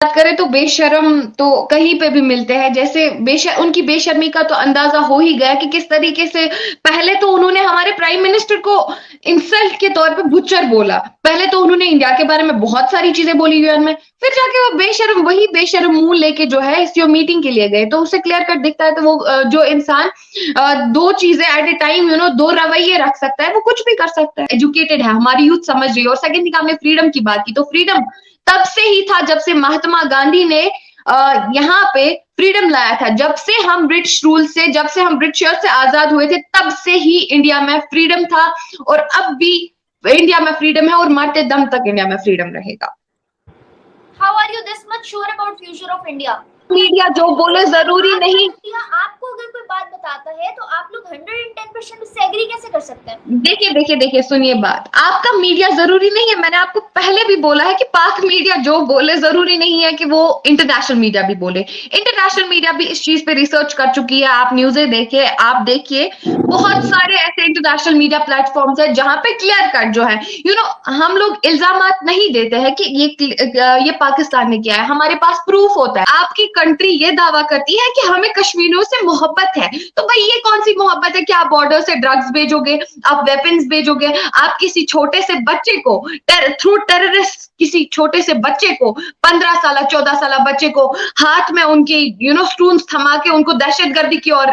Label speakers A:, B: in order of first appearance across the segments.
A: बात करें तो बेशर्म तो कहीं पे भी मिलते हैं। जैसे उनकी बेशर्मी का तो अंदाजा हो ही गया कि किस तरीके से पहले तो उन्होंने हमारे प्राइम मिनिस्टर को इंसल्ट के तौर पे बुच्चर बोला। पहले तो उन्होंने इंडिया के बारे में बहुत सारी चीजें बोली यूएन में, फिर जाके वो वही बेशर्म मुंह लेके जो है एससीओ मीटिंग के लिए गए। तो उससे क्लियर कट दिखता है, तो वो जो इंसान दो चीजें एट ए टाइम दो रवैये रख सकता है, वो कुछ भी कर सकता है। एजुकेटेड है, हमारी यूथ समझ रही है। और सेकंड थिंग, आपने फ्रीडम की बात की, तो फ्रीडम तब से ही था जब से महात्मा गांधी ने यहाँ पे फ्रीडम लाया था। जब से हम ब्रिटिश रूल से, जब से हम ब्रिटिशर से आजाद हुए थे, तब से ही इंडिया में फ्रीडम था। और अब भी इंडिया में फ्रीडम है और मरते दम तक इंडिया में फ्रीडम रहेगा।
B: How are you this much sure about future of India?
A: Media जो बोले जरूरी नहीं।
B: आपको अगर कोई बात बताता है तो आप लोग 110% उससे एग्री कैसे कर सकते हैं?
A: देखिए सुनिए बात, आपका मीडिया जरूरी नहीं है। मैंने आपको पहले भी बोला है कि पाक मीडिया जो बोले जरूरी नहीं है कि वो इंटरनेशनल मीडिया भी बोले। इंटरनेशनल मीडिया भी इस चीज पे रिसर्च कर चुकी है। आप न्यूज़ें देखिए, आप देखिए बहुत सारे ऐसे इंटरनेशनल मीडिया प्लेटफॉर्म्स है जहां पे क्लियर कट जो है हम लोग इल्जामात नहीं देते हैं कि ये पाकिस्तान ने किया है। हमारे पास प्रूफ होता है। आपकी कंट्री ये दावा करती है कि हमें कश्मीरियों से मोहब्बत है, तो भाई ये कौन सी मोहब्बत है कि आप बॉर्डर से ड्रग्स भेजोगे, आप वेपन्स भेजोगे, आप किसी छोटे से बच्चे को थ्रू टेररिस्ट, किसी छोटे से बच्चे को 15 साल 14 साल बच्चे को हाथ में उनके स्टून्स थमा के उनको दहशतगर्दी की ओर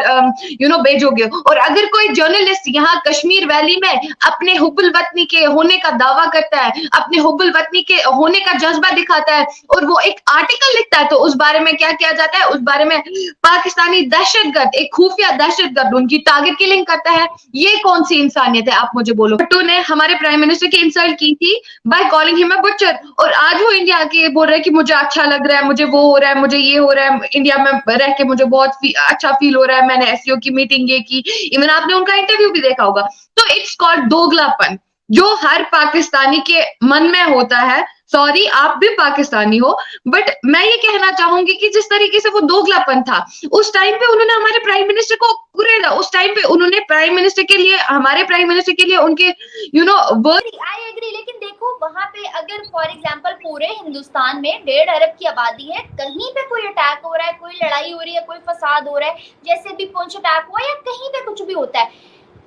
A: भेजोगे। और अगर कोई जर्नलिस्ट यहाँ कश्मीर वैली में अपने हुब्बुल वतनी के होने का दावा करता है, अपने हुब्बुल वतनी के होने का जज्बा दिखाता है और वो एक आर्टिकल लिखता है, तो उस बारे में क्या किया जाता है? उस बारे में पाकिस्तानी दहशतगर्द, एक खुफिया दहशतगर्द उनकी टारगेट किलिंग करता है। ये कौन सी इंसानियत है, आप मुझे बोलो। भुट्टो ने हमारे प्राइम मिनिस्टर की इंसल्ट की थी by calling him a butcher, और आज वो इंडिया के बोल रहे हैं कि मुझे अच्छा लग रहा है, मुझे वो हो रहा है, मुझे ये हो रहा है, इंडिया में रह के मुझे बहुत अच्छा फील हो रहा है, मैंने एससीओ की मीटिंग ये की। इवन आपने उनका इंटरव्यू भी देखा होगा। तो इट्स कॉल्ड दोगलापन, जो हर पाकिस्तानी के मन में होता है। सॉरी, आप भी पाकिस्तानी हो, बट मैं ये कहना चाहूंगी कि जिस तरीके से वो दोगलापन था उस टाइम पे, उन्होंने हमारे प्राइम मिनिस्टर को कुरेदा। उस टाइम पे उन्होंने प्राइम मिनिस्टर के लिए, हमारे प्राइम मिनिस्टर के लिए उनके
B: आई एग्री, लेकिन देखो वहां पे अगर फॉर एग्जांपल पूरे हिंदुस्तान में 1.5 अरब की आबादी है, कहीं पे कोई अटैक हो रहा है, कोई लड़ाई हो रही है, कोई फसाद हो रहा है, जैसे भी पुंछ अटैक हुआ या कहीं पे कुछ भी होता है,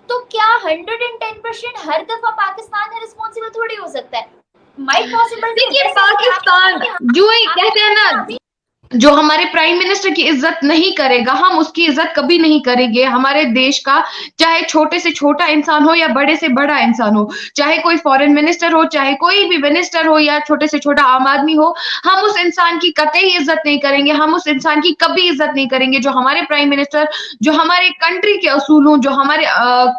B: तो क्या 110% हर दफा पाकिस्तान है रिस्पॉन्सिबल थोड़ी हो सकता है? Might possible.
A: देखिए पाकिस्तान जो ही कहते हैं ना, जो हमारे प्राइम मिनिस्टर की इज्जत नहीं करेगा, हम उसकी इज्जत कभी नहीं करेंगे। हमारे देश का चाहे छोटे से छोटा इंसान हो या बड़े से बड़ा इंसान हो, चाहे कोई फॉरेन मिनिस्टर हो, चाहे कोई भी मिनिस्टर हो या छोटे से छोटा आम आदमी हो, हम उस इंसान की कतई इज्जत नहीं करेंगे। हम उस इंसान की कभी इज्जत नहीं करेंगे जो हमारे प्राइम मिनिस्टर, जो हमारे कंट्री के असूलों, जो हमारे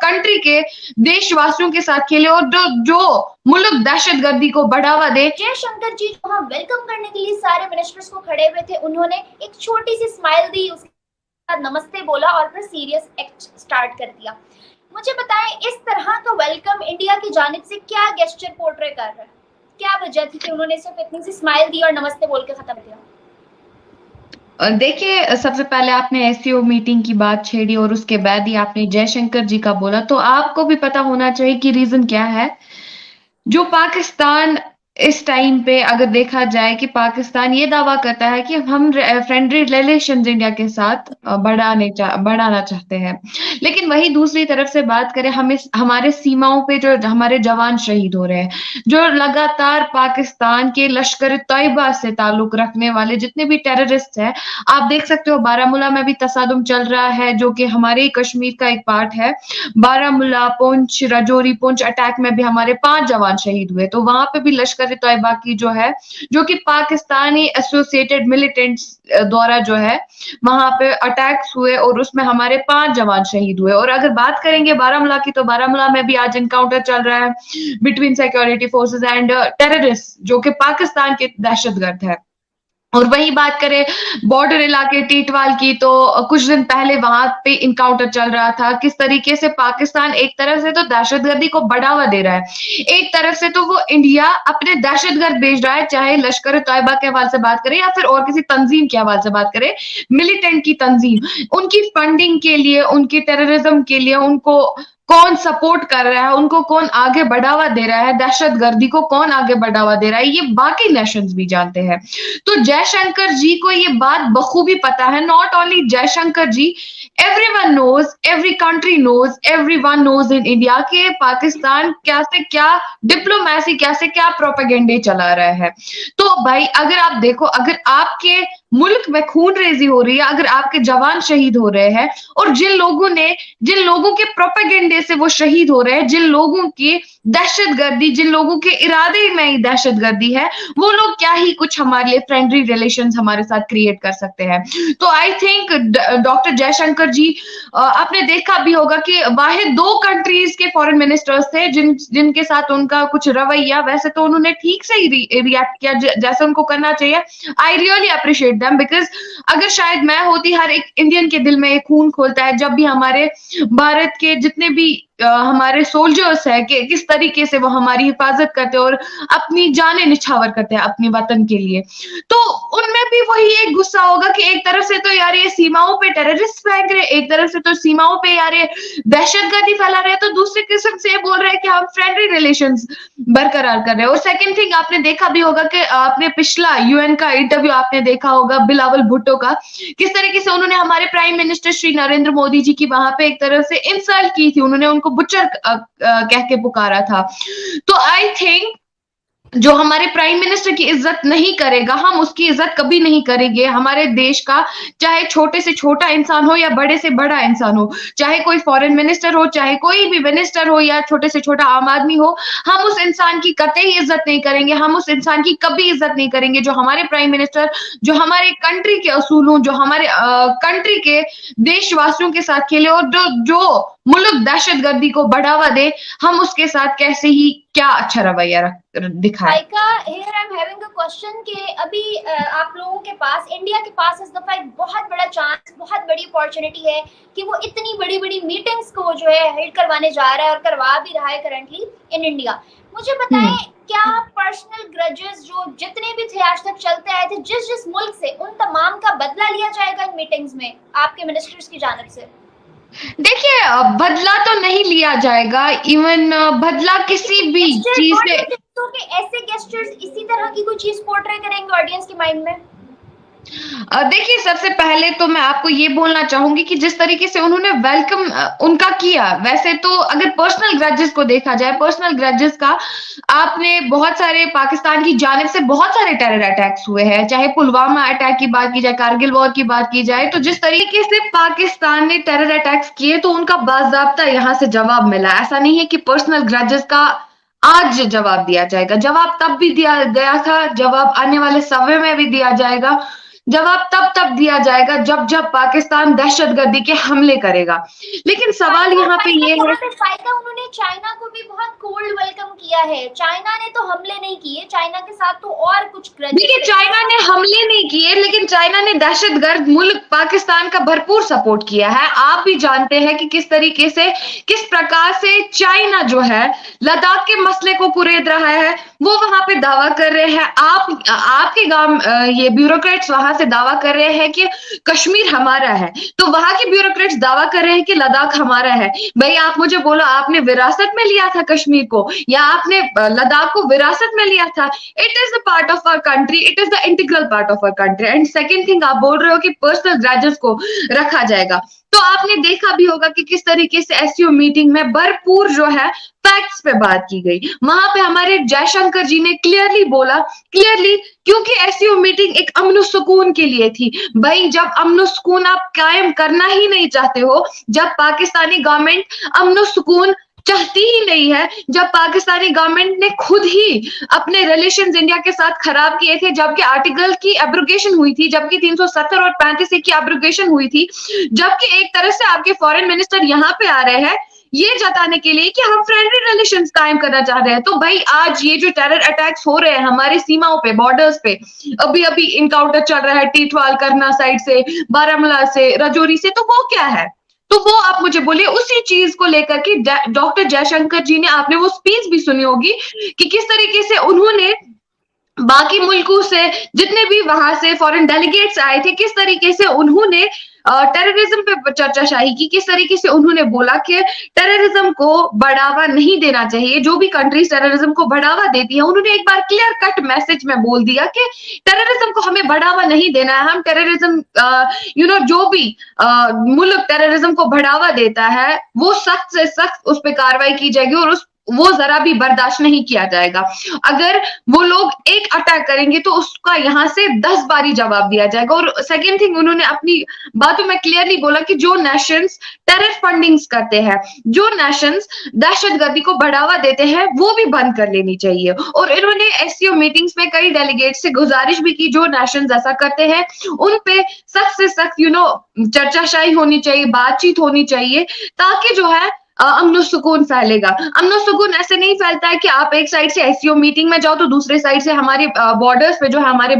A: कंट्री के देशवासियों के साथ खेले और जो मुल्क दहशतगर्दी को बढ़ावा दे।
B: जयशंकर जी वहां वेलकम करने के लिए सारे मिनिस्टर्स को खड़े हुए थे, उन्होंने एक छोटी सी स्माइल दी, उसके बाद नमस्ते बोला और फिर सीरियस एक्ट स्टार्ट कर दिया। मुझे बताएं, इस तरह का वेलकम इंडिया की जानिब से क्या गेस्चर पोर्ट्रे कर रहा है? क्या वजह थी कि उन्होंने सिर्फ इतनी सी स्माइल दी और नमस्ते बोल के खत्म किया?
A: देखिए, सबसे पहले आपने एससीओ मीटिंग की बात छेड़ी और उसके बाद ही आपने जयशंकर जी का बोला, तो आपको भी पता होना चाहिए कि रीजन क्या है। जो पाकिस्तान इस टाइम पे अगर देखा जाए कि पाकिस्तान ये दावा करता है कि हम फ्रेंडली रिलेशंस इंडिया के साथ बढ़ाना चाहते हैं, लेकिन वही दूसरी तरफ से बात करें, हम हमारे सीमाओं पे जो हमारे जवान शहीद हो रहे हैं, जो लगातार पाकिस्तान के लश्कर तैयबा से ताल्लुक रखने वाले जितने भी टेररिस्ट हैं, आप देख सकते हो बारामूला में भी तसादुम चल रहा है जो कि हमारे कश्मीर का एक पार्ट है। बारामूला, पुंछ, राजौरी पुंछ अटैक में भी हमारे 5 जवान शहीद हुए, तो वहां पे भी लश्कर तैयबा की जो है, जो कि पाकिस्तानी एसोसिएटेड मिलिटेंट्स द्वारा जो है वहां पे अटैक्स हुए और उसमें हमारे 5 जवान शहीद हुए। और अगर बात करेंगे बारामूला की, तो बारामूला में भी आज एनकाउंटर चल रहा है between security forces and terrorist, जो कि पाकिस्तान के दहशतगर्द है। और वही बात करें बॉर्डर इलाके टीटवाल की, तो कुछ दिन पहले वहां पे इनकाउंटर चल रहा था। किस तरीके से पाकिस्तान एक तरफ से तो दहशतगर्दी को बढ़ावा दे रहा है, एक तरफ से तो वो इंडिया अपने दहशतगर्द भेज रहा है, चाहे लश्कर तैयबा के हवाले से बात करें या फिर और किसी तंजीम के हवाले से बात करें, मिलिटेंट की तंजीम, उनकी फंडिंग के लिए, उनकी टेररिज्म के लिए उनको कौन सपोर्ट कर रहा है, उनको कौन आगे बढ़ावा दे रहा है, दहशतगर्दी को कौन आगे बढ़ावा दे रहा है, ये बाकी नेशंस भी जानते हैं। तो जयशंकर जी को ये बात बखूबी पता है। Not only Jaishankar ji, everyone knows, every country knows, everyone knows in India के पाकिस्तान क्या से क्या डिप्लोमेसी, क्या से क्या प्रोपेगेंडे चला रहा है। तो भाई अगर आप देखो, अगर आपके मुल्क में खून रेजी हो रही है, अगर आपके जवान शहीद हो रहे हैं, और जिन लोगों के प्रोपेगेंडे से वो शहीद हो रहे हैं, जिन लोगों की दहशतगर्दी, जिन लोगों के इरादे में ही दहशतगर्दी है, वो लोग क्या ही कुछ हमारे लिए फ्रेंडली रिलेशंस हमारे साथ क्रिएट कर सकते हैं। तो आई थिंक डॉक्टर जयशंकर जी, आपने देखा भी होगा कि वाहिद 2 कंट्रीज के फॉरेन मिनिस्टर्स थे जिनके साथ उनका कुछ रवैया, वैसे तो उन्होंने ठीक से ही रिएक्ट किया जैसे उनको करना चाहिए। I really appreciate them, because अगर शायद मैं होती, हर एक इंडियन के दिल में एक खून खोलता है जब भी हमारे भारत के जितने भी हमारे सोल्जर्स है कि किस तरीके से वो हमारी हिफाजत करते हैं और अपनी जानें निछावर करते हैं अपने वतन के लिए। तो उनमें भी वही एक गुस्सा होगा कि एक तरफ से तो यार ये सीमाओं पे टेररिस्ट फेंक रहे, एक तरफ से तो सीमाओं पे यार ये दहशतगर्दी फैला रहे, तो दूसरे किस्म से बोल रहे हैं कि हम फ्रेंडली रिलेशंस बरकरार कर रहे हैं। और सेकंड थिंग, आपने देखा भी होगा कि आपने पिछला यूएन का इंटरव्यू आपने देखा होगा बिलावल भुट्टो का, किस तरीके से उन्होंने हमारे प्राइम मिनिस्टर श्री नरेंद्र मोदी जी की वहां पे एक तरफ से इंसल्ट की थी, उन्होंने उनको बुचर कह के पुकारा था। तो आई थिंक जो हमारे प्राइम मिनिस्टर की इज्जत नहीं करेगा, हम उसकी इज्जत कभी नहीं करेंगे। हमारे देश का चाहे छोटे से छोटा इंसान हो या बड़े से बड़ा इंसान हो, चाहे कोई फॉरेन मिनिस्टर हो, चाहे कोई भी मिनिस्टर हो या छोटे से छोटा आम आदमी हो, हम उस इंसान की कतई इज्जत नहीं करेंगे, हम उस इंसान की कभी इज्जत नहीं करेंगे जो हमारे प्राइम मिनिस्टर, जो हमारे कंट्री के असूलों, जो हमारे कंट्री के देशवासियों के साथ खेले और जो मुल्क दहशतगर्दी को बढ़ावा दे, हम उसके साथ कैसे ही क्या अच्छा रवैया दिखाए।
B: here I'm having a question कि अभी आप लोगों के पास, इंडिया के पास इस दफा एक बहुत बड़ा चांस, बहुत बड़ी अपॉर्चुनिटी है कि वो इतनी बड़ी बड़ी मीटिंग्स को जो है हेल्ड करवाने जा रहा है और करवा भी रहा है करंटली इन इंडिया। मुझे बताएं, क्या पर्सनल ग्रजेस जो जितने भी थे आज तक चलते आए थे जिस मुल्क से, उन तमाम का बदला लिया जाएगा इन मीटिंग्स में आपके मिनिस्टर्स की जानिब से?
A: देखिए, बदला तो नहीं लिया जाएगा, इवन बदला किसी भी चीज से।
B: तो कि ऐसे गेस्टर्स इसी तरह की कोई चीज पोर्ट्रे करेंगे ऑडियंस के माइंड में?
A: देखिए, सबसे पहले तो मैं आपको ये बोलना चाहूंगी कि जिस तरीके से उन्होंने वेलकम उनका किया, वैसे तो अगर पर्सनल ग्रजेस को देखा जाए, पर्सनल ग्रजेस का आपने बहुत सारे पाकिस्तान की जानिब से बहुत सारे टेरर अटैक्स हुए हैं, चाहे पुलवामा अटैक की बात की जाए, कारगिल वॉर की बात की जाए, तो जिस तरीके से पाकिस्तान ने टेरर अटैक्स किए तो उनका बाज़ाब्ता यहाँ से जवाब मिला। ऐसा नहीं है कि पर्सनल ग्रजेस का आज जवाब दिया जाएगा, जवाब तब भी दिया गया था, जवाब आने वाले समय में भी दिया जाएगा, जवाब तब दिया जाएगा जब पाकिस्तान दहशतगर्दी के हमले करेगा। लेकिन सवाल यहाँ पे ये है,
B: उन्होंने चाइना को भी बहुत कोल्ड वेलकम किया है। चाइना ने तो हमले नहीं किए, चाइना के साथ तो और कुछ
A: देखिए, चाइना ने हमले नहीं किए, लेकिन चाइना ने दहशतगर्द मुल्क पाकिस्तान का भरपूर सपोर्ट किया है। आप भी जानते हैं कि किस तरीके से, किस प्रकार से चाइना जो है लद्दाख के मसले को कुरेद रहा है, वो वहां पे दावा कर रहे हैं। आपके गांव ये ब्यूरोक्रेट्स वहां से दावा कर रहे हैं कि कश्मीर हमारा है, तो वहां के ब्यूरोक्रेट्स दावा कर रहे हैं कि लद्दाख हमारा है। भाई आप मुझे बोलो, आपने विरासत में लिया था कश्मीर को या आपने लद्दाख को विरासत में लिया था? It is the part of our country, it is the integral part of our country. And second thing, आप बोल रहे हो कि पर्सनल ग्रजेस को रखा जाएगा, तो आपने देखा भी होगा कि किस तरीके से एससीओ मीटिंग में भरपूर जो है फैक्ट्स पे बात की गई। वहां पे हमारे जयशंकर जी ने क्लियरली बोला, क्योंकि एससीओ मीटिंग एक अमन सुकून के लिए थी। भाई जब अमन सुकून आप कायम करना ही नहीं चाहते हो, जब पाकिस्तानी गवर्नमेंट अमन सुकून चाहती ही नहीं है, जब पाकिस्तानी गवर्नमेंट ने खुद ही अपने रिलेशंस इंडिया के साथ खराब किए थे, जबकि आर्टिकल की एब्रोगेशन हुई थी, जबकि 370 और 35 की एब्रोगेशन हुई थी, जबकि एक तरह से आपके फॉरेन मिनिस्टर यहाँ पे आ रहे हैं ये जताने के लिए कि हम फ्रेंडली रिलेशंस कायम करना चाह रहे हैं। तो भाई आज ये जो टेरर अटैक्स हो रहे हैं हमारी सीमाओं पे, बॉर्डर्स पे, अभी इनकाउंटर चल रहा है टीटवाल करना साइड से, बारामूला से, रजौरी से, तो वो क्या है? तो वो आप मुझे बोलिए, उसी चीज को लेकर के डॉक्टर जयशंकर जी ने, आपने वो स्पीच भी सुनी होगी कि किस तरीके से उन्होंने बाकी मुल्कों से जितने भी वहां से फॉरेन डेलीगेट्स आए थे, किस तरीके से उन्होंने टेररिज्म पे चर्चाशाही की, किस तरीके से उन्होंने बोला कि टेररिज्म को बढ़ावा नहीं देना चाहिए, जो भी कंट्रीज टेररिज्म को बढ़ावा देती है, उन्होंने एक बार क्लियर कट मैसेज में बोल दिया कि टेररिज्म को हमें बढ़ावा नहीं देना है, हम टेररिज्म जो भी मुल्क टेररिज्म को बढ़ावा देता है वो सख्त से सख्त उस पर कार्रवाई की जाएगी और वो जरा भी बर्दाश्त नहीं किया जाएगा। अगर वो लोग एक अटैक करेंगे तो उसका यहाँ से 10 बारी जवाब दिया जाएगा। और सेकेंड थिंग, उन्होंने अपनी बातों में क्लियरली बोला कि जो नेशंस टेरर फंडिंग्स करते हैं, जो नेशंस दहशतगर्दी को बढ़ावा देते हैं, वो भी बंद कर लेनी चाहिए। और इन्होंने एससीओ मीटिंग्स में कई डेलीगेट से गुजारिश भी की, जो नेशंस ऐसा करते हैं उन पे सख्त से सख्त चर्चाशाही होनी चाहिए, बातचीत होनी चाहिए, ताकि जो है अमन सुकून फैलेगा। अमन सुकून ऐसे नहीं फैलता है कि आप एक साइड से एससीओ मीटिंग में जाओ तो दूसरे साइड से हमारे बॉर्डर्स पे जो है हमारे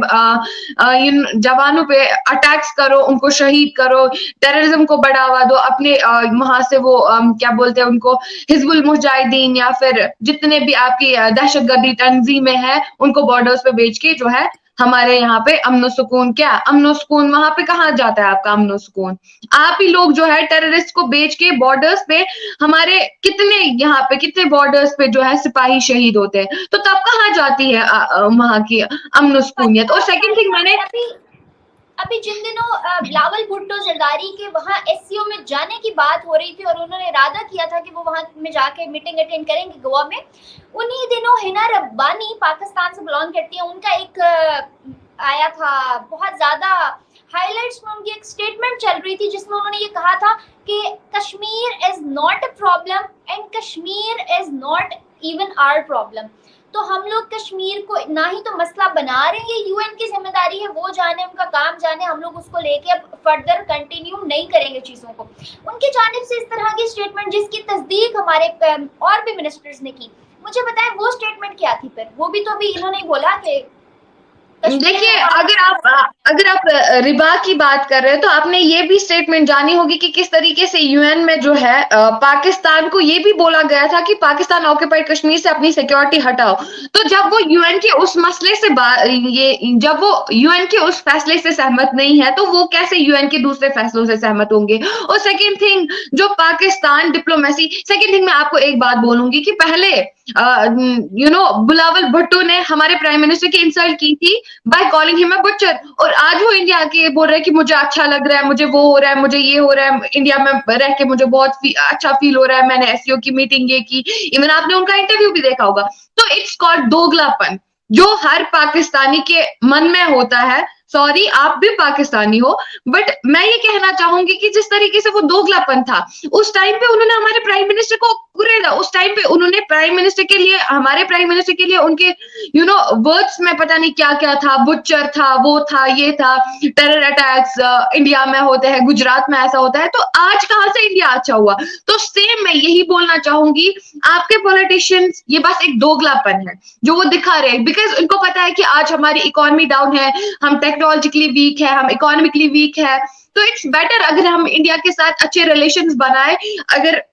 A: इन जवानों पे अटैक्स करो, उनको शहीद करो, टेररिज्म को बढ़ावा दो, अपने वहां से वो क्या बोलते हैं उनको, हिजबुल मुजाहिदीन या फिर जितने भी आपकी दहशतगर्दी तंजीमें हैं उनको बॉर्डर्स पे बेच के जो है हमारे यहाँ पे अमन सुकून, क्या अमन सुकून वहां पे कहाँ जाता है आपका अमन सुकून? आप ही लोग जो है टेररिस्ट को बेच के बॉर्डर्स पे हमारे कितने बॉर्डर्स पे जो है सिपाही शहीद होते हैं, तो तब कहाँ जाती है वहां की अमन सुकूनियत? और सेकंड थिंग, मैंने
B: अभी जिन दिनों बिलावल भुट्टो जरदारी के वहां एससीओ में जाने की बात हो रही थी और उन्होंने इरादा किया था कि वो वहां में जाके मीटिंग अटेंड करेंगे गोवा में, उन्हीं दिनों हिना रब्बानी पाकिस्तान से बिलोंग करती है, उनका एक आया था बहुत ज्यादा हाइलाइट्स में, उनकी एक स्टेटमेंट चल रही थी जिसमें उन्होंने ये कहा था कि Kashmir is not a problem and Kashmir is not even our problem. तो हम लोग कश्मीर को ना ही तो मसला बना रहे हैं, ये यूएन की जिम्मेदारी है, वो जाने, उनका काम जाने, हम लोग उसको लेके अब फर्दर कंटिन्यू नहीं करेंगे चीजों को। उनकी जानिब से इस तरह की स्टेटमेंट जिसकी तस्दीक हमारे और भी मिनिस्टर्स ने की, मुझे बताएं वो स्टेटमेंट क्या थी? फिर वो भी तो अभी इन्होंने बोला कि
A: देखिए, अगर आप रिबा की बात कर रहे हैं तो आपने ये भी स्टेटमेंट जानी होगी कि किस तरीके से यूएन में जो है पाकिस्तान को ये भी बोला गया था कि पाकिस्तान ऑक्यूपाइड कश्मीर से अपनी सिक्योरिटी हटाओ। तो जब वो यूएन के उस मसले से जब वो यूएन के उस फैसले से सहमत नहीं है तो वो कैसे यूएन के दूसरे फैसलों से सहमत होंगे? और सेकेंड थिंग, जो पाकिस्तान डिप्लोमेसी, सेकेंड थिंग मैं आपको एक बात बोलूंगी कि पहले बिलावल भुट्टो ने हमारे प्राइम मिनिस्टर की इंसल्ट की थी by calling him a butcher, और आज वो इंडिया के बोल रहे हैं कि मुझे अच्छा लग रहा है, मुझे वो हो रहा है, मुझे ये हो रहा है, इंडिया में रह के मुझे बहुत अच्छा फील हो रहा है, मैंने एससीओ की मीटिंग ये की, इवन आपने उनका इंटरव्यू भी देखा होगा। तो इट्स कॉल्ड दोगलापन, जो हर पाकिस्तानी के मन में होता है। सॉरी, आप भी पाकिस्तानी हो, बट मैं ये कहना चाहूंगी कि जिस तरीके से वो दोगलापन था उस टाइम पे, उन्होंने हमारे प्राइम मिनिस्टर को कुरेदा, उस टाइम पे उन्होंने प्राइम मिनिस्टर के लिए, हमारे प्राइम मिनिस्टर के लिए उनके वर्ड्स में पता नहीं क्या क्या था, बुचर था, वो था, ये था, टेरर अटैक्स इंडिया में होते हैं, गुजरात में ऐसा होता है, तो आज कहां से इंडिया अच्छा हुआ? तो सेम मैं यही बोलना चाहूंगी, आपके पॉलिटिशियंस ये बस एक दोगलापन है जो वो दिखा रहे हैं, बिकॉज उनको पता है कि आज हमारी इकोनॉमी डाउन है, हम टेक्नोलॉजिकली वीक है, हम इकोनॉमिकली वीक है, तो इट्स बेटर अगर हम इंडिया के साथ अच्छे रिलेशंस बनाए, अगर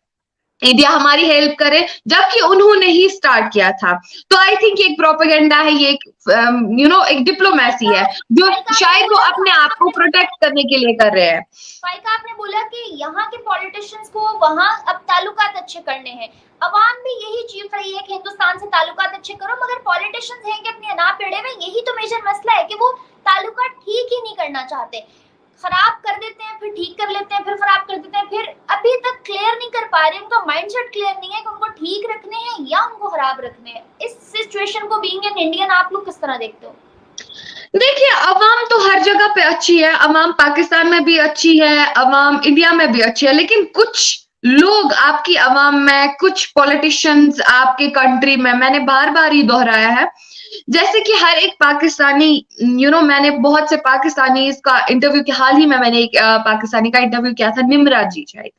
A: इंडिया हमारी हेल्प करे, जबकि उन्होंने ही स्टार्ट किया था। तो आई थिंक एक प्रोपेगेंडा है, ये एक डिप्लोमेसी है जो शायद वो अपने आप को प्रोटेक्ट करने के लिए कर रहे हैं।
B: फाइका, आपने बोला कि यहाँ के पॉलिटिशियंस को वहां अब ताल्लुकात अच्छे करने हैं, अवाम भी यही चीज रही है कि हिंदुस्तान से ताल्लुकात अच्छे करो, मगर पॉलिटिशियंस हैं कि अपनी अनाप पेड़े में, यही तो मेजर मसला है कि वो ताल्लुकात ठीक ही नहीं करना चाहते, खराब कर देते हैं, फिर ठीक कर लेते हैं, फिर खराब कर देते हैं, फिर अभी तक क्लियर नहीं कर पा रहे, उनका माइंडसेट क्लियर नहीं है कि उनको ठीक रखने हैं या उनको खराब रखने हैं। इस सिचुएशन को बीइंग एन इंडियन आप लोग किस तरह देखते हो?
A: देखिए, अवाम तो हर जगह पे अच्छी है, अवाम पाकिस्तान में भी अच्छी है, अवाम इंडिया में भी अच्छी है, लेकिन कुछ लोग आपकी अवाम में, कुछ पॉलिटिशियंस आपके कंट्री में, मैंने बार बार ही दोहराया है, जैसे कि हर एक पाकिस्तानी, मैंने बहुत से पाकिस्तानी इसका इंटरव्यू के हाल ही में मैंने एक पाकिस्तानी का इंटरव्यू किया था, निमरा जी शायद,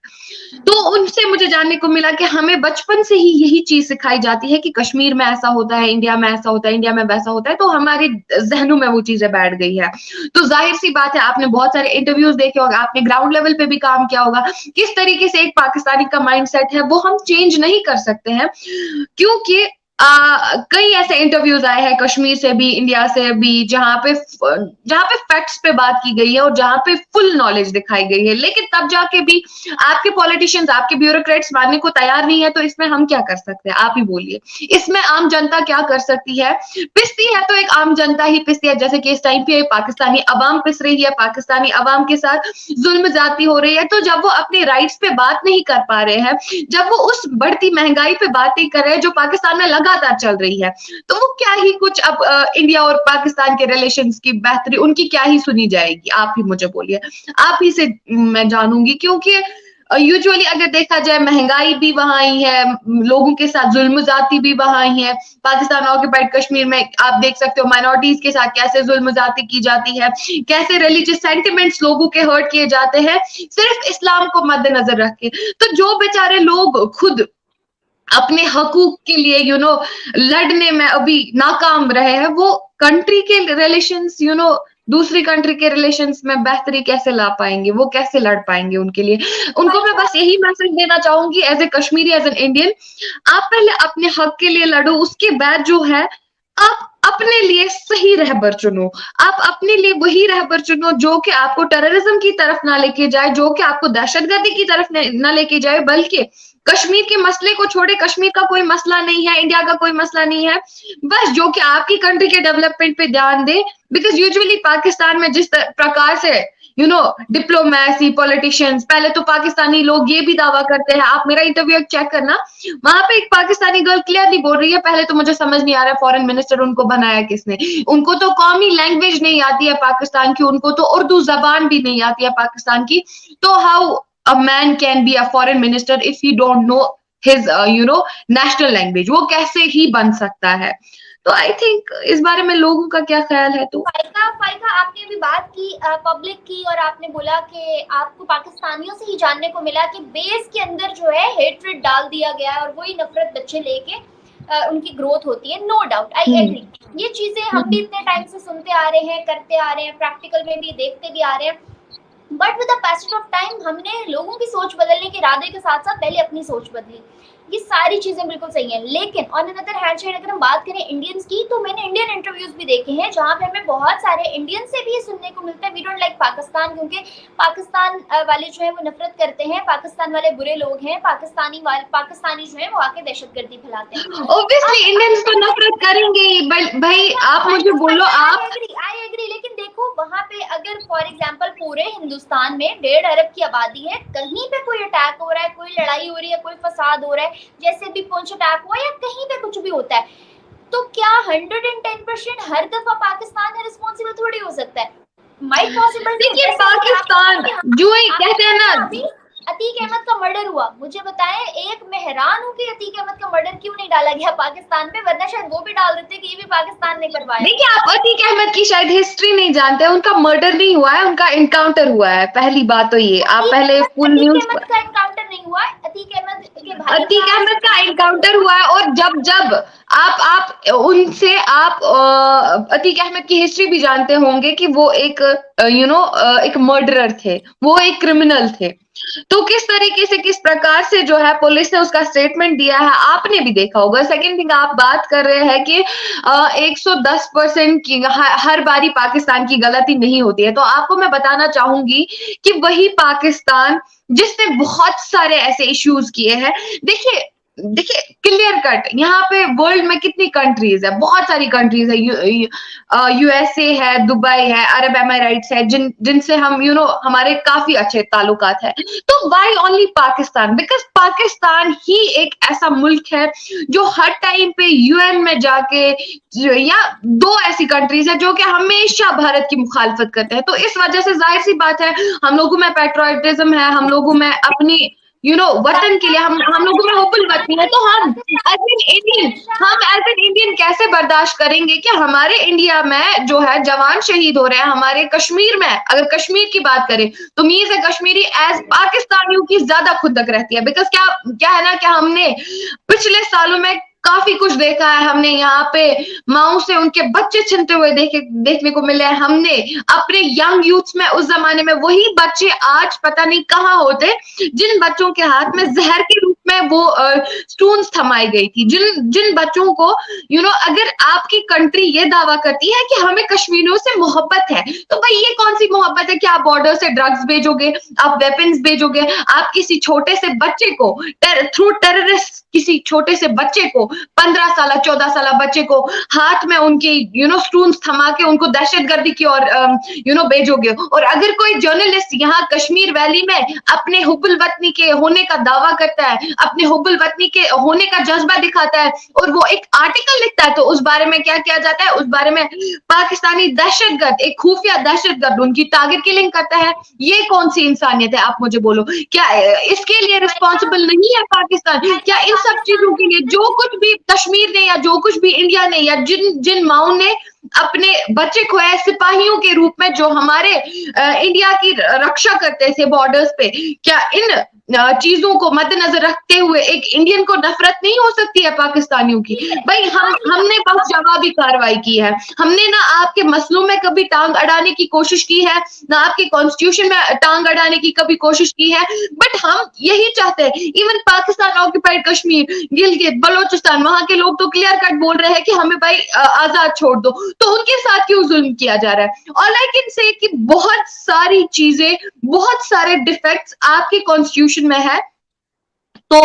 A: तो उनसे मुझे जानने को मिला कि हमें बचपन से ही यही चीज सिखाई जाती है कि कश्मीर में ऐसा होता है, इंडिया में ऐसा होता है, इंडिया में वैसा होता है, तो हमारे जहनों में वो चीजें बैठ गई है। तो जाहिर सी बात है, आपने बहुत सारे इंटरव्यूज देखे होगा, आपने ग्राउंड लेवल पे भी काम किया होगा, किस तरीके से एक पाकिस्तानी का माइंडसेट है वो हम चेंज नहीं कर सकते हैं, क्योंकि कई ऐसे इंटरव्यूज आए हैं कश्मीर से भी, इंडिया से भी, जहां पे फैक्ट्स पे बात की गई है और जहां पे फुल नॉलेज दिखाई गई है, लेकिन तब जाके भी आपके पॉलिटिशियंस, आपके ब्यूरोक्रेट्स मानने को तैयार नहीं है। तो इसमें हम क्या कर सकते हैं, आप ही बोलिए। इसमें आम जनता क्या कर सकती है? पिसती है तो एक आम जनता ही पिसती है, जैसे कि इस टाइम पे पाकिस्तानी अवाम पिस रही है, पाकिस्तानी अवाम के साथ जुल्म ज्यादती हो रही है। तो जब वो अपने राइट्स पे बात नहीं कर पा रहे हैं, जब वो उस बढ़ती महंगाई पे बात नहीं कर रहे हैं जो पाकिस्तान में लगातार चल रही है, तो वो क्या ही कुछ अब इंडिया और पाकिस्तान के रिलेशंस की बेहतरी उनकी क्या ही सुनी जाएगी? आप ही मुझे बोलिए, आप ही से मैं जानूंगी। क्योंकि यूजुअली अगर देखा जाए, महंगाई भी वहां ही है, लोगों के साथ जुल्म ज्यादती भी वहां ही है। पाकिस्तान ऑक्यूपाइड कश्मीर में आप देख सकते हो माइनॉरिटीज के साथ कैसे जुल्म ज्यादती की जाती है, कैसे रिलीजियस सेंटिमेंट्स लोगों के हर्ट किए जाते हैं सिर्फ इस्लाम को मद्देनजर रख के। तो जो बेचारे लोग खुद अपने हकूक के लिए लड़ने में अभी नाकाम रहे हैं, वो कंट्री के रिलेशंस दूसरी कंट्री के रिलेशंस में बेहतरी कैसे ला पाएंगे? वो कैसे लड़ पाएंगे उनके लिए? उनको मैं बस यही मैसेज देना चाहूंगी as a Kashmiri, as an Indian, आप पहले अपने हक के लिए लड़ो, उसके बाद जो है आप अपने लिए सही रहबर चुनो। आप अपने लिए वही रहबर चुनो जो कि आपको टेररिज्म की तरफ ना लेके जाए, जो कि आपको दहशतगर्दी की तरफ ना लेके जाए, बल्कि कश्मीर के मसले को छोड़े, कश्मीर का कोई मसला नहीं है, इंडिया का कोई मसला नहीं है, बस जो कि आपकी कंट्री के डेवलपमेंट पे ध्यान दे। बिकॉज यूजुअली पाकिस्तान में जिस प्रकार से डिप्लोमेसी, पॉलिटिशियंस, पहले तो पाकिस्तानी लोग ये भी दावा करते हैं, आप मेरा इंटरव्यू चेक करना, वहां पे एक पाकिस्तानी गर्ल क्लियरली बोल रही है, पहले तो मुझे समझ नहीं आ रहा है फॉरेन मिनिस्टर उनको बनाया किसने, उनको तो कौमी लैंग्वेज नहीं आती है पाकिस्तान की, उनको तो उर्दू जबान भी नहीं आती है पाकिस्तान की, तो how a man can be a foreign minister if he don't know his national language? वो कैसे ही बन सकता है? तो आई थिंक इस बारे में लोगों का क्या ख्याल है? तो
B: फाइका आपने अभी बात की पब्लिक की, और आपने बोला कि आपको पाकिस्तानियों से ही जानने को मिला कि बेस के अंदर जो है हेट्रेड डाल दिया गया है और वही नफरत बच्चे लेके उनकी ग्रोथ होती है। No doubt, I agree. ये चीजें हम भी इतने टाइम से सुनते आ रहे हैं, करते आ रहे हैं, प्रैक्टिकल में भी देखते भी आ रहे हैं, but with the passage of time हमने लोगों की सोच बदलने के इरादे के साथ साथ पहले अपनी सोच बदली। ये सारी चीजें बिल्कुल सही हैं, लेकिन ऑन अनदर हैंड साइड अगर हम बात करें इंडियंस की, तो मैंने इंडियन इंटरव्यूज भी देखे हैं जहां पे हमें बहुत सारे इंडियन से भी सुनने को मिलता है वी डोंट लाइक पाकिस्तान, क्योंकि पाकिस्तान वाले जो है वो नफरत करते हैं, पाकिस्तान वाले बुरे लोग हैं, पाकिस्तानी जो है वो आके दहशतगर्दी फैलाते हैं।
A: ऑब्वियसली इंडियंस तो नफरत करेंगे ही भाई, आप मुझे बोलो, आप
B: आई एग्री, लेकिन देखो वहां पे अगर फॉर एग्जांपल पूरे हिंदुस्तान में 1.5 अरब की आबादी है, कहीं पे कोई अटैक हो रहा है, कोई लड़ाई हो रही है, कोई फसाद हो रहा है, जैसे भी पुंछ अटैक हुआ या कहीं पे कुछ भी होता है, तो क्या 110% हर दफा पाकिस्तान है रिस्पॉन्सिबल थोड़ी हो सकता है? Might possible.
A: देखिए पाकिस्तान जो ही कहते हैं ना,
B: अतीक अहमद का मर्डर हुआ, मुझे बताएं, एक मैं हैरान हूँ कि अतीक अहमद का मर्डर क्यों नहीं डाला गया पाकिस्तान पे, वरना शायद वो भी डाल देते कि ये भी पाकिस्तान ने करवाया।
A: देखिए आप अतीक अहमद की शायद हिस्ट्री नहीं जानते, उनका मर्डर नहीं हुआ है, उनका एनकाउंटर हुआ है। पहली बात तो ये, आप पहले फुल न्यूज
B: का एनकाउंटर नहीं हुआ है, अतीक अहमद के भाई
A: अतीक अहमद का एनकाउंटर हुआ है। और जब आप उनसे आप अतीक अहमद की हिस्ट्री भी जानते होंगे कि वो एक एक मर्डरर थे, वो एक क्रिमिनल थे। तो किस तरीके से, किस प्रकार से जो है पुलिस ने उसका स्टेटमेंट दिया है, आपने भी देखा होगा। सेकंड थिंग, आप बात कर रहे हैं कि 110% की हर बारी पाकिस्तान की गलती नहीं होती है, तो आपको मैं बताना चाहूंगी कि वही पाकिस्तान जिसने बहुत सारे ऐसे इश्यूज किए हैं, देखिए क्लियर कट, यहाँ पे वर्ल्ड में कितनी कंट्रीज है, बहुत सारी कंट्रीज है, यूएसए है, दुबई है, अरब एमिरेट्स है, जिनसे हम हमारे काफी अच्छे ताल्लुकात है। तो why only Pakistan? Because Pakistan ही एक ऐसा मुल्क है जो हर टाइम पे यूएन में जाके, या 2 ऐसी कंट्रीज है जो कि हमेशा भारत की मुखालफत करते हैं। तो इस वजह से जाहिर सी बात है, हम लोगों में पैट्रियोटिज्म है, हम लोगों में अपनी वतन के लिए हम लोगों में हुब्बुल वतनी है। तो हम एज एन इंडियन कैसे बर्दाश्त करेंगे कि हमारे इंडिया में जो है जवान शहीद हो रहे हैं, हमारे कश्मीर में, अगर कश्मीर की बात करें तो मीर से कश्मीरी एज पाकिस्तानियों की ज्यादा खुंदक रहती है। बिकॉज क्या है ना, कि हमने पिछले सालों में काफी कुछ देखा है, हमने यहाँ पे माओ से उनके बच्चे छिनते हुए देखने को मिले हैं। हमने अपने यंग यूथ्स में, उस जमाने में वही बच्चे आज पता नहीं कहाँ होते जिन बच्चों के हाथ में जहर के रूप में वो स्टून्स थमाई गई थी, जिन जिन बच्चों को अगर आपकी कंट्री ये दावा करती है कि हमें कश्मीरियों से मोहब्बत है, तो भाई ये कौन सी मोहब्बत है कि आप बॉर्डर से ड्रग्स भेजोगे, आप वेपन्स भेजोगे, आप किसी छोटे से बच्चे को थ्रू टेररिस्ट, किसी छोटे से बच्चे को 15 साल 14 साल बच्चे को हाथ में उनके स्टून्स थमा के उनको दहशतगर्दी की ओर भेजोगे। और अगर कोई जर्नलिस्ट यहाँ कश्मीर वैली में अपने हुब्बुल वतनी के होने का दावा करता है, अपने हुब्बुल वतनी के होने का जज्बा दिखाता है और वो एक आर्टिकल लिखता है, तो उस बारे में क्या किया जाता है? उस बारे में पाकिस्तानी दहशतगर्द, एक खुफिया दहशतगर्द उनकी टारगेट किलिंग करता है। ये कौन सी इंसानियत है? आप मुझे बोलो, क्या इसके लिए रिस्पॉन्सिबल नहीं है पाकिस्तान? क्या इन सब चीजों के लिए जो कुछ भी कश्मीर ने या जो कुछ भी इंडिया ने या जिन माओ ने अपने बच्चे खोए सिपाहियों के रूप में जो हमारे इंडिया की रक्षा करते थे बॉर्डर्स पे, क्या इन चीजों को मद्देनजर रखते हुए एक इंडियन को नफरत नहीं हो सकती है पाकिस्तानियों की? भाई हमने बस जवाबी कार्रवाई की है, हमने ना आपके मसलों में कभी टांग अड़ाने की कोशिश की है, ना आपके कॉन्स्टिट्यूशन में टांग अड़ाने की कभी कोशिश की है, बट हम यही चाहते हैं। इवन पाकिस्तान ऑक्यूपाइड कश्मीर, गिलगित बलोचिस्तान, वहां के लोग तो क्लियर कट बोल रहे हैं कि हमें भाई आजाद छोड़ दो, तो उनके साथ क्यों जुल्म किया जा रहा है? और आई कैन से कि बहुत सारी चीजें, बहुत सारे डिफेक्ट्स आपके कॉन्स्टिट्यूशन में है। तो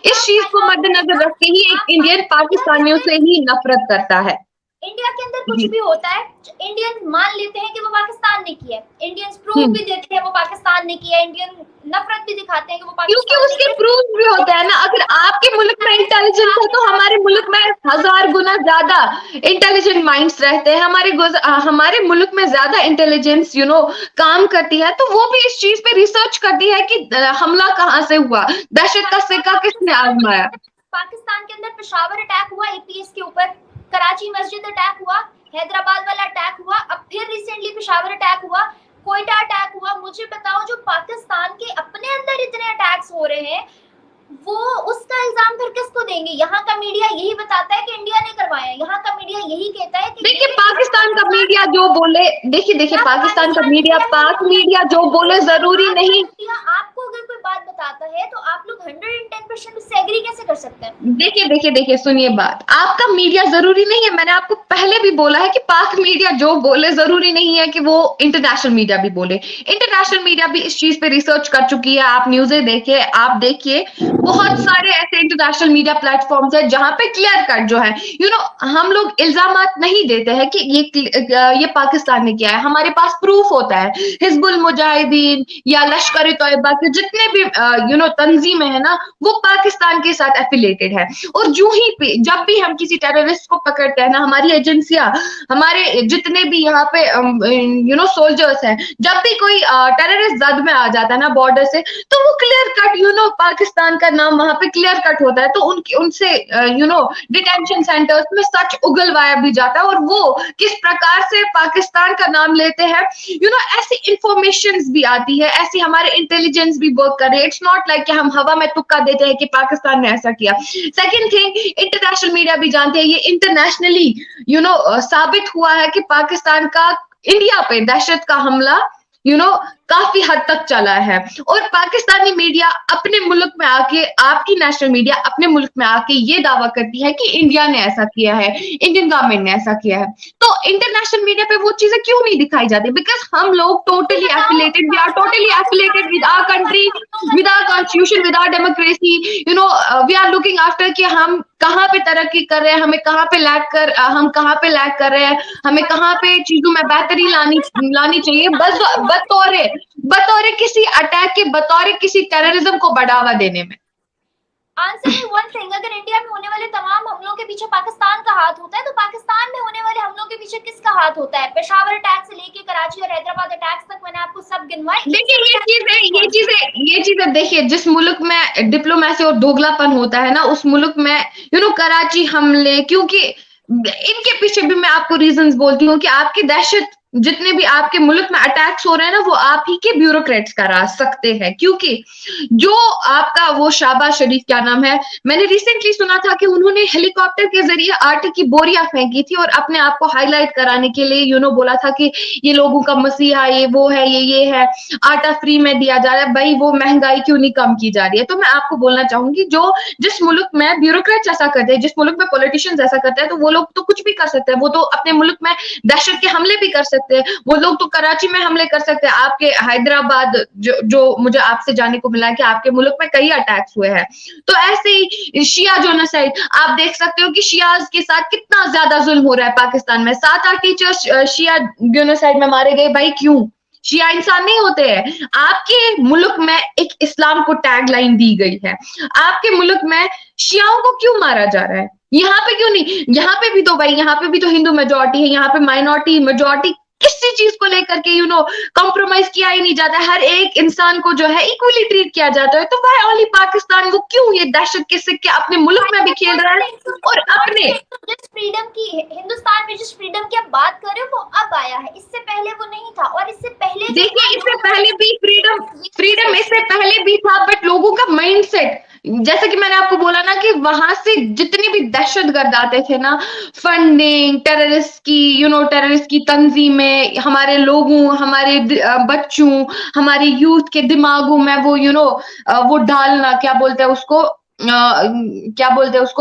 A: इस चीज को मद्देनजर रख के ही एक इंडियन पाकिस्तानियों से ही नफरत करता है।
B: इंडिया के अंदर कुछ भी होता है, इंडियंस मान लेते हैं कि वो पाकिस्तान ने किया है, इंडियंस प्रूफ भी देते हैं वो पाकिस्तान ने किया है, इंडियन नफरत भी दिखाते हैं कि वो पाकिस्तान,
A: क्योंकि उसके प्रूफ भी होता है ना। अगर आपके मुल्क में इंटेलिजेंस है तो हमारे मुल्क में 1000 गुना ज्यादा इंटेलिजेंट माइंड्स रहते हैं, हमारे मुल्क में ज्यादा इंटेलिजेंस काम करती है, तो वो भी इस चीज पे रिसर्च करती है कि हमला कहाँ से हुआ, दहशत का सिक्का किसने आजमाया।
B: पाकिस्तान के अंदर पेशावर अटैक हुआ एपीएस के ऊपर, कराची मस्जिद अटैक हुआ, हैदराबाद वाला अटैक हुआ, अब फिर रिसेंटली पेशावर अटैक हुआ, कोयटा अटैक हुआ। मुझे बताओ, जो पाकिस्तान के अपने अंदर इतने अटैक्स हो रहे हैं, वो उसका इल्जाम फिर किसको देंगे? यहाँ का मीडिया यही बताता है कि इंडिया ने करवाया, यहाँ का मीडिया यही कहता है कि
A: देखिए पाकिस्तान का मीडिया जो बोले, देखिए पाकिस्तान का मीडिया, पाक मीडिया जो बोले जरूरी नहीं।
B: आपको अगर कोई बात बताता है तो आप लोग 110% उससे एग्री कैसे कर सकते हैं?
A: देखिए सुनिए बात, आपका मीडिया जरूरी नहीं है, मैंने आपको पहले भी बोला है कि पाक मीडिया जो बोले जरूरी नहीं है कि वो इंटरनेशनल मीडिया भी बोले। इंटरनेशनल मीडिया भी इस चीज पे रिसर्च कर चुकी है। आप न्यूज़ें देखिए, आप देखिए बहुत सारे ऐसे इंटरनेशनल मीडिया प्लेटफॉर्म्स है जहां पे क्लियर कट जो है हम लोग इल्जामात नहीं देते हैं कि ये पाकिस्तान ने किया है, हमारे पास प्रूफ होता है। हिजबुल मुजाहिदीन या लश्कर तोयबा के जितने भी तंजीमें है ना, वो पाकिस्तान के साथ एफिलेटेड है। और जब भी हम किसी टेररिस्ट को पकड़ते हैं ना, हमारी एजेंसियां, हमारे जितने भी यहाँ पे सोल्जर्स हैं, जब भी कोई टेररिस्ट जद में आ जाता है ना बॉर्डर से, तो वो क्लियर कट पाकिस्तान का नाम वहां पे क्लियर कट होता है, तो उनसे डिटेंशन सेंटर्स में सच उगलवाया भी जाता है। और वो किस प्रकार से पाकिस्तान का नाम लेते हैं, ऐसी इंफॉर्मेशंस भी आती है, ऐसी हमारे इंटेलिजेंस भी वर्क कर रहे हैं। इट्स नॉट लाइक कि हम हवा में तुक्का देते हैं कि पाकिस्तान ने ऐसा किया। सेकंड थिंग, इंटरनेशनल मीडिया भी जानते हैं, ये इंटरनेशनली साबित हुआ है कि पाकिस्तान का इंडिया पे दहशत का हमला काफी हद तक चला है। और पाकिस्तानी मीडिया अपने मुल्क में आके, आपकी नेशनल मीडिया अपने मुल्क में आके ये दावा करती है कि इंडिया ने ऐसा किया है, इंडियन गवर्नमेंट ने ऐसा किया है। तो इंटरनेशनल मीडिया पे वो चीजें क्यों नहीं दिखाई जाती? बिकॉज हम लोग totally affiliated, we are totally affiliated with our country, with our constitution, with our democracy. We are looking after कि हम कहाँ पे तरक्की कर रहे हैं, हम कहाँ पे लैग कर रहे हैं, हमें कहाँ पे चीजों में बेहतरी लानी चाहिए। बतौर किसी अटैक के, बतौर किसी टेररिज्म को बढ़ावा देने में।
B: आंसर मी वन थिंग, अगर इंडिया में होने वाले तमाम हमलों के पीछे पाकिस्तान का हाथ होता है, तो पाकिस्तान में होने वाले हमलों के पीछे किसका हाथ होता है? पेशावर अटैक से लेके कराची और हैदराबाद अटैक्स तक मैंने आपको सब गिनवाए।
A: देखिए ये चीजें देखिए, जिस मुल्क में डिप्लोमेसी और दोगलापन होता है ना, उस मुल्क में कराची हमले, क्योंकि इनके पीछे भी मैं आपको रीजंस बोलती हूँ कि आपकी दहशत जितने भी आपके मुल्क में अटैक्स हो रहे हैं ना, वो आप ही के ब्यूरोक्रेट्स करा सकते हैं, क्योंकि जो आपका वो शाहबाज शरीफ, क्या नाम है, मैंने रिसेंटली सुना था कि उन्होंने हेलीकॉप्टर के जरिए आटे की बोरियां फेंकी थी और अपने आप को हाईलाइट कराने के लिए बोला था कि ये लोगों का मसीहा, ये वो है, ये है, आटा फ्री में दिया जा रहा है। भाई वो महंगाई क्यों नहीं कम की जा रही है? तो मैं आपको बोलना चाहूंगी, जो जिस मुल्क में ब्यूरोक्रेट्स ऐसा करते हैं, जिस मुल्क में पॉलिटिशियंस ऐसा करते हैं, तो वो लोग तो कुछ भी कर सकते हैं। वो तो अपने मुल्क में दहशत के हमले भी कर सकते हैं, वो लोग तो कराची में हमले कर सकते हैं। आपके हैदराबाद, जो मुझे आपसे जानने को मिला है कि आपके मुल्क में कई अटैक्स हुए हैं। तो ऐसे ही शिया जोनासाइड आप देख सकते हो कि शियाज के साथ कितना ज्यादा जुल्म हो रहा है पाकिस्तान में। 7-8 टीचर्स शिया जोनासाइड में मारे गए। भाई क्यों? शिया इंसान नहीं होते हैं? आपके मुल्क में एक इस्लाम को टैगलाइन दी गई है, आपके मुल्क में शियाओं को क्यों मारा जा रहा है? यहाँ पे क्यों नहीं? यहाँ पे भी तो भाई, यहाँ पे भी तो हिंदू मेजोरिटी है, यहाँ पे माइनॉरिटी मेजोरिटी, किसी चीज को लेकर के कॉम्प्रोमाइज किया ही नहीं जाता है। हर एक इंसान को जो है इक्वली ट्रीट किया जाता है। तो वाई ओनली पाकिस्तान? वो क्यों ये दहशत के सिक्के अपने मुल्क में भी खेल रहा है और अपने
B: जिस फ्रीडम की हिंदुस्तान में जिस फ्रीडम की आप बात कर रहे हो वो अब आया है, इससे पहले वो नहीं था। और इससे पहले
A: देखिए, इससे पहले भी फ्रीडम इससे पहले भी था, बट लोगों का माइंडसेट, जैसे कि मैंने आपको बोला ना कि वहां से जितने भी दहशतगर्द आते थे ना, फंडिंग टेररिस्ट की तंजीमें, हमारे लोगों, हमारे बच्चों, हमारे यूथ के दिमागों में वो डालना, क्या बोलते हैं उसको,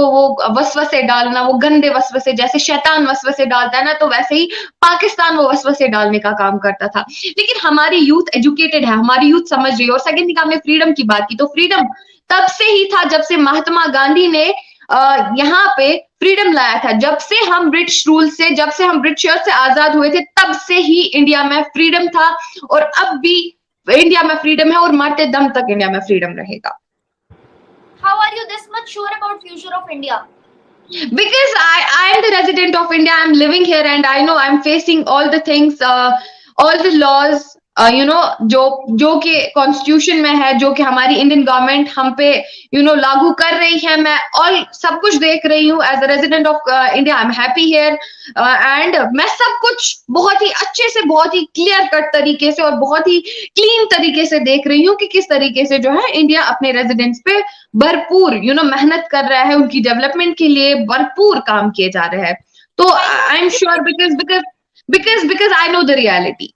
A: वो वसवसे डालना, वो गंदे वसवसे, जैसे शैतान वसवसे डालता है ना, तो वैसे ही पाकिस्तान वो वसवसे डालने का काम करता था। लेकिन हमारी यूथ एजुकेटेड है, हमारी यूथ समझ रही है। और सेकंड थिंग, आपने फ्रीडम की बात की, तो फ्रीडम तब से ही था जब से महात्मा गांधी ने यहाँ पे फ्रीडम लाया था। जब से हम ब्रिटिश रूल से, जब से हम ब्रिटिशर्स से आजाद हुए थे, तब से ही इंडिया में फ्रीडम था और अब भी इंडिया में फ्रीडम है और मरते दम तक इंडिया में फ्रीडम रहेगा।
B: How are you this much sure about future of India?
A: Because I am the resident of India. I'm living here and I know I'm facing all the things, all the laws, जो कि constitution में है, जो कि हमारी Indian government हम पे लागू कर रही है। मैं ऑल सब कुछ देख रही हूँ as a resident of India. I am happy here and मैं सब कुछ बहुत ही अच्छे से, बहुत ही क्लियर कट तरीके से और बहुत ही क्लीन तरीके से देख रही हूँ कि किस तरीके से जो है इंडिया अपने रेजिडेंट्स पे भरपूर मेहनत कर रहा है, उनकी डेवलपमेंट के लिए भरपूर काम किए जा रहे हैं। तो I am sure because I know the reality.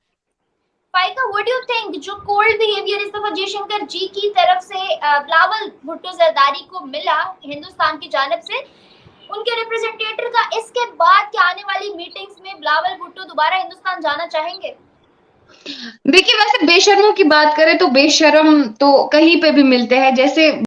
B: Faika, what do you think जो कोल्ड बिहेवियर इस दफा जयशंकर जी की तरफ से बिलावल भुट्टो जरदारी को मिला हिंदुस्तान की जानिब से, उनके रिप्रेजेंटेटिव का, इसके बाद क्या आने वाली मीटिंग्स में बिलावल भुट्टो दोबारा हिंदुस्तान जाना चाहेंगे?
A: देखिए, वैसे बेशर्मों की बात करें तो बेशर्म तो कहीं पे भी मिलते हैं। जैसे